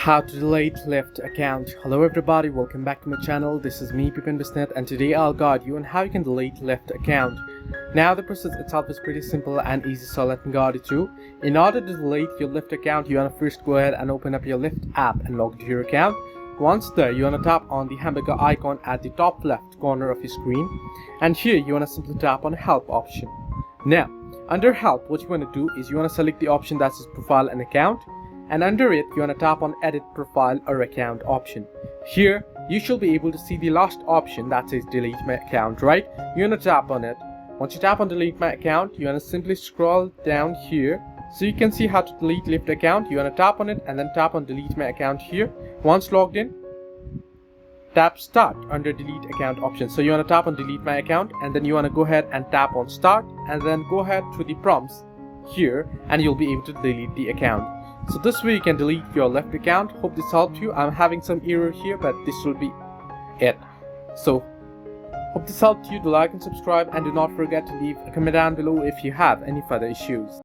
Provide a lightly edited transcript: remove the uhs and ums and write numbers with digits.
How to delete Lyft account. Hello everybody, welcome back to my channel. This is me, Pipin Bisnet, and today I'll guide you on how you can delete Lyft account. Now the process itself is pretty simple and easy, so let me guide you through. In order to delete your Lyft account, you want to first go ahead and open up your Lyft app and log into your account. Once there, you want to tap on the hamburger icon at the top left corner of your screen, and here you want to simply tap on help option. Now under help, what you want to do is you want to select the option that says profile and account, and under it you want to tap on edit profile or account option. Here you should be able to see the last option that says delete my account, right? You want to tap on it. Once you tap on delete my account, you want to simply scroll down here so you can see how to delete Lyft account. You want to tap on it and then tap on delete my account here. Once logged in, tap start under delete account option. So you want to tap on delete my account and then you want to go ahead and tap on start and then go ahead through the prompts here and you'll be able to delete the account. So this way you can delete your Lyft account. Hope this helped you. I'm having some error here, but this will be it. So hope this helped you. Do like and subscribe, and do not forget to leave a comment down below if you have any further issues.